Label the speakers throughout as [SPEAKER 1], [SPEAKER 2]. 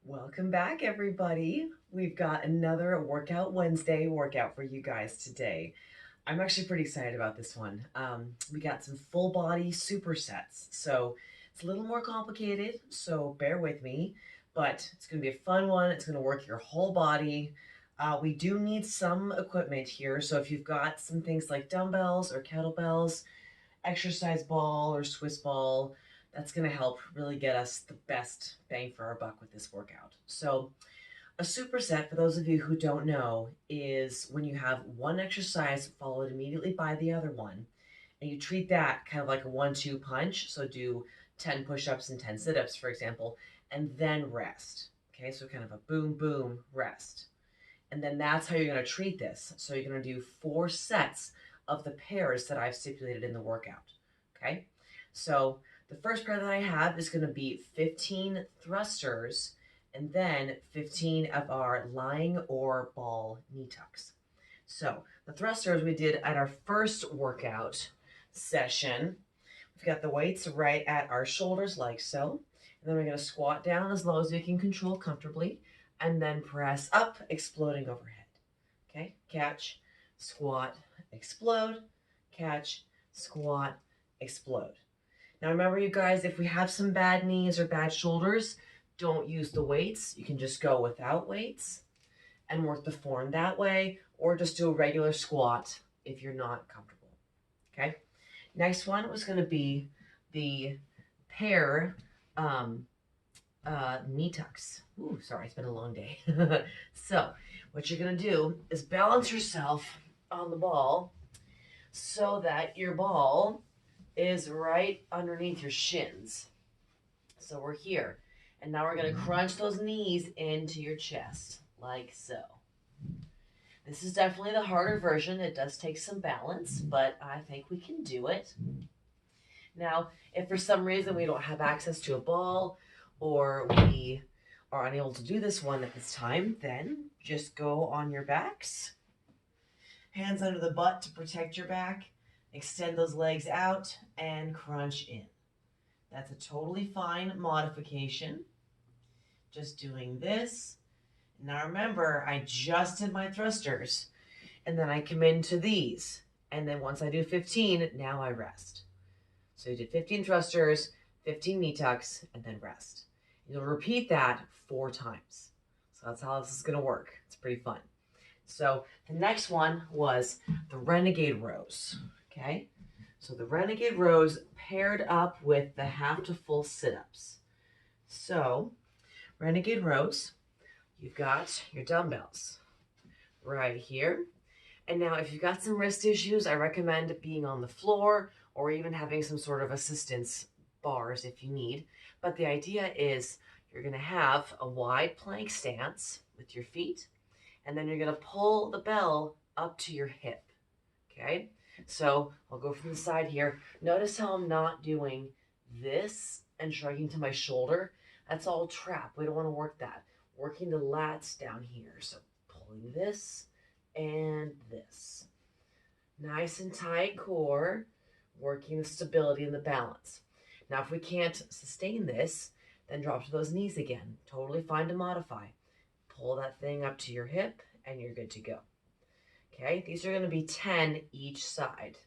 [SPEAKER 1] Welcome back, everybody. We've got another Workout Wednesday workout for you guys today. I'm actually pretty excited about this one. We got some full body supersets. So it's a little more complicated, so bear with me, but it's going to be a fun one. It's going to work your whole body. We do need some equipment here. So if you've got some things like dumbbells or kettlebells, exercise ball or Swiss ball, that's going to help really get us the best bang for our buck with this workout. So, a superset, for those of you who don't know, is when you have one exercise followed immediately by the other one, and you treat that kind of like a 1-2 punch. So, do 10 push ups and 10 sit ups, for example, and then rest. Okay, so kind of a boom, boom, rest. And then that's how you're going to treat this. So, you're going to do 4 sets of the pairs that I've stipulated in the workout. Okay, so the first pair that I have is going to be 15 thrusters and then 15 of our lying or ball knee tucks. So the thrusters we did at our first workout session. We've got the weights right at our shoulders like so. And then we're going to squat down as low as we can control comfortably and then press up, exploding overhead. Okay, catch, squat, explode, catch, squat, explode. Now remember, you guys, if we have some bad knees or bad shoulders, don't use the weights. You can just go without weights and work the form that way, or just do a regular squat if you're not comfortable. Okay. Next one was going to be the pair knee tucks. Ooh, sorry, it's been a long day. So what you're going to do is balance yourself on the ball so that your ball is right underneath your shins. So we're here. And now we're going to crunch those knees into your chest, like so. This is definitely the harder version. It does take some balance, but I think we can do it. Now, if for some reason we don't have access to a ball or we are unable to do this one at this time, then just go on your backs. Hands under the butt to protect your back. Extend those legs out and crunch in. That's a totally fine modification. Just doing this. Now remember, I just did my thrusters and then I come into these. And then once I do 15, now I rest. So you did 15 thrusters, 15 knee tucks, and then rest. You'll repeat that 4 times. So that's how this is going to work. It's pretty fun. So the next one was the renegade rows. Okay, so the renegade rows paired up with the half to full sit-ups. So renegade rows, you've got your dumbbells right here. And now if you've got some wrist issues, I recommend being on the floor or even having some sort of assistance bars if you need. But the idea is you're going to have a wide plank stance with your feet, and then you're going to pull the bell up to your hip. Okay, so I'll go from the side here. Notice how I'm not doing this and shrugging to my shoulder. That's all trap. We don't want to work that. Working the lats down here. So pulling this and this. Nice and tight core. Working the stability and the balance. Now, if we can't sustain this, then drop to those knees again. Totally fine to modify. Pull that thing up to your hip and you're good to go. Okay, these are going to be 10 each side.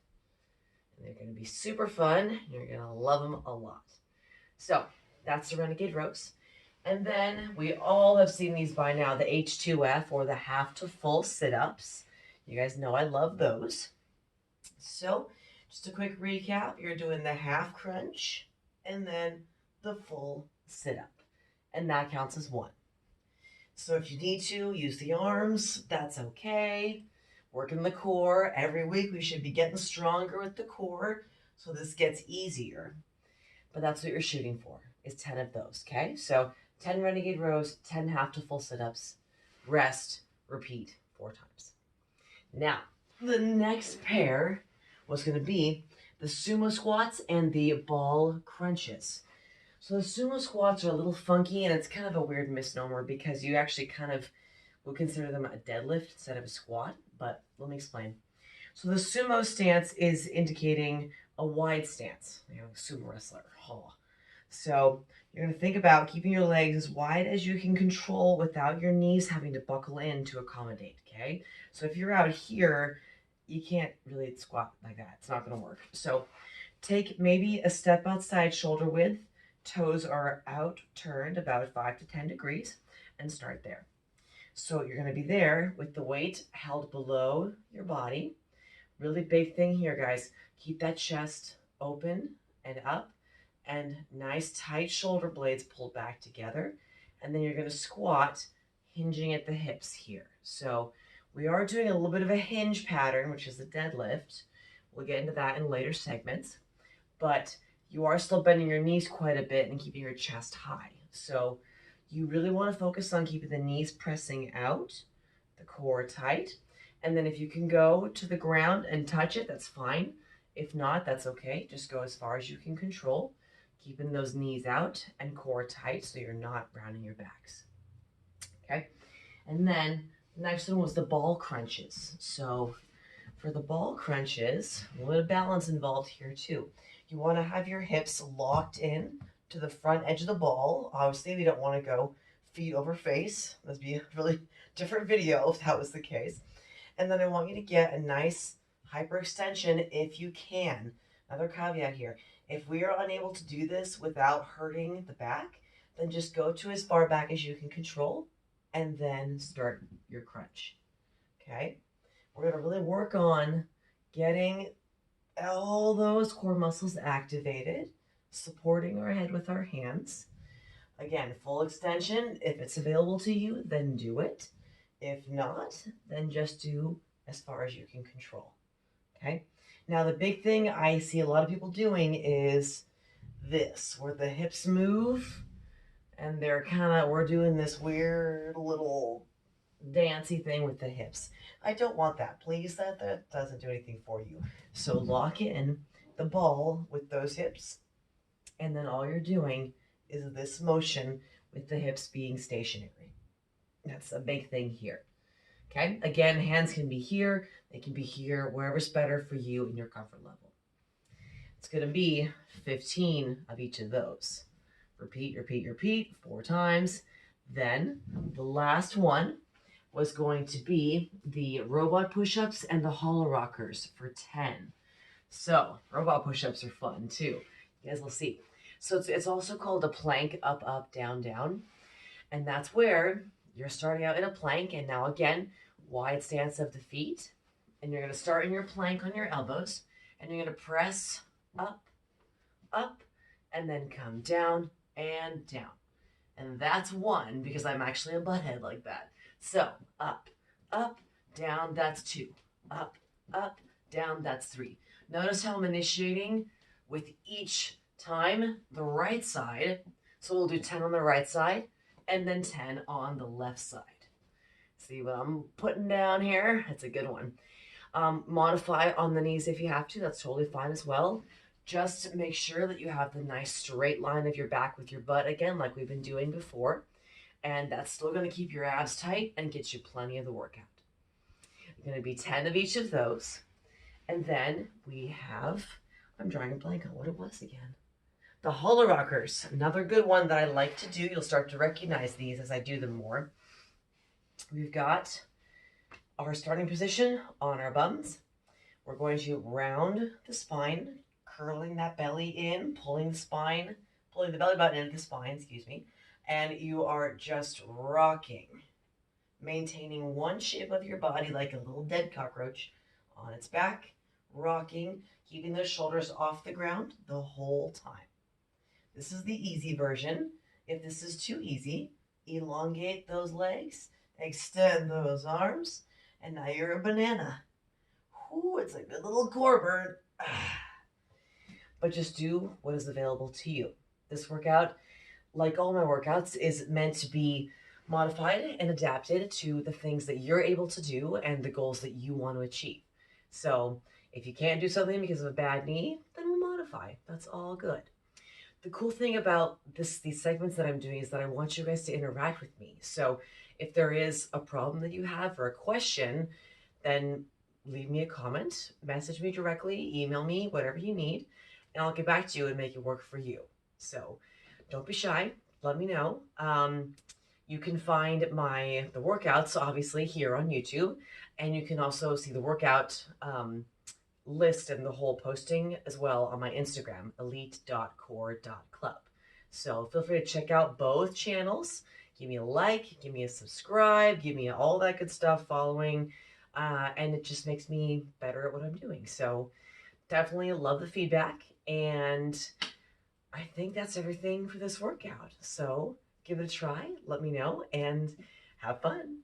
[SPEAKER 1] And they're going to be super fun. You're going to love them a lot. So that's the renegade rows. And then we all have seen these by now, the H2F or the half to full sit-ups. You guys know I love those. So just a quick recap. You're doing the half crunch and then the full sit-up. And that counts as 1. So if you need to use the arms, that's okay. Working the core. Every week we should be getting stronger with the core, so this gets easier. But that's what you're shooting for, is 10 of those, okay? So 10 renegade rows, 10 half to full sit-ups, rest, repeat 4 times. Now, the next pair was going to be the sumo squats and the ball crunches. So the sumo squats are a little funky, and it's kind of a weird misnomer because you actually kind of would consider them a deadlift instead of a squat, but let me explain. So the sumo stance is indicating a wide stance, like a sumo wrestler. Oh. So you're going to think about keeping your legs as wide as you can control without your knees having to buckle in to accommodate, okay? So if you're out here, you can't really squat like that. It's not going to work. So take maybe a step outside shoulder width. Toes are out turned about 5 to 10 degrees and start there. So you're going to be there with the weight held below your body. Really big thing here, guys. Keep that chest open and up and nice tight shoulder blades pulled back together. And then you're going to squat hinging at the hips here. So we are doing a little bit of a hinge pattern, which is a deadlift. We'll get into that in later segments. But you are still bending your knees quite a bit and keeping your chest high. So you really want to focus on keeping the knees pressing out, the core tight. And then if you can go to the ground and touch it, that's fine. If not, that's okay. Just go as far as you can control, keeping those knees out and core tight so you're not rounding your backs. Okay? And then the next one was the ball crunches. So for the ball crunches, a little bit of balance involved here too. You want to have your hips locked in to the front edge of the ball. Obviously, we don't want to go feet over face. That'd be a really different video if that was the case. And then I want you to get a nice hyperextension if you can. Another caveat here. If we are unable to do this without hurting the back, then just go to as far back as you can control and then start your crunch. Okay? We're going to really work on getting all those core muscles activated, supporting our head with our hands. Again, full extension. If it's available to you, then do it. If not, then just do as far as you can control. Okay? Now, the big thing I see a lot of people doing is this, where the hips move and we're doing this weird little dancey thing with the hips. I don't want that, please. That doesn't do anything for you. So lock in the ball with those hips, and then all you're doing is this motion with the hips being stationary. That's a big thing here. Okay? Again, hands can be here. They can be here, wherever's better for you in your comfort level. It's going to be 15 of each of those. Repeat, repeat, repeat 4 times. Then the last one was going to be the robot push-ups and the hollow rockers for 10. So robot push-ups are fun too. You guys will see. So it's also called a plank, up, up, down, down. And that's where you're starting out in a plank. And now again, wide stance of the feet. And you're going to start in your plank on your elbows. And you're going to press up, up, and then come down and down. And that's 1 because I'm actually a butthead like that. So up, up, down, that's 2. Up, up, down, that's 3. Notice how I'm initiating with each time the right side. So we'll do 10 on the right side and then 10 on the left side. See what I'm putting down here? That's a good one. Modify on the knees if you have to. That's totally fine as well. Just make sure that you have the nice straight line of your back with your butt again, like we've been doing before. And that's still going to keep your abs tight and get you plenty of the workout. You're going to be 10 of each of those. And then we have, I'm drawing a blank on what it was again. The hollow rockers, another good one that I like to do. You'll start to recognize these as I do them more. We've got our starting position on our bums. We're going to round the spine, curling that belly in, pulling the belly button into the spine, and you are just rocking, maintaining one shape of your body like a little dead cockroach on its back, rocking, keeping those shoulders off the ground the whole time. This is the easy version. If this is too easy, elongate those legs, extend those arms, and now you're a banana. Ooh, it's a good little core burn. But just do what is available to you. This workout, like all my workouts, is meant to be modified and adapted to the things that you're able to do and the goals that you want to achieve. So if you can't do something because of a bad knee, then we'll modify. That's all good. The cool thing about these segments that I'm doing is that I want you guys to interact with me. So if there is a problem that you have or a question, then leave me a comment, message me directly, email me, whatever you need, and I'll get back to you and make it work for you. So don't be shy. Let me know. You can find the workouts obviously here on YouTube, and you can also see the workout list and the whole posting as well on my Instagram, elite.core.club. So feel free to check out both channels. Give me a like, give me a subscribe, give me all that good stuff following, and it just makes me better at what I'm doing. So definitely love the feedback, and I think that's everything for this workout. So give it a try, let me know, and have fun.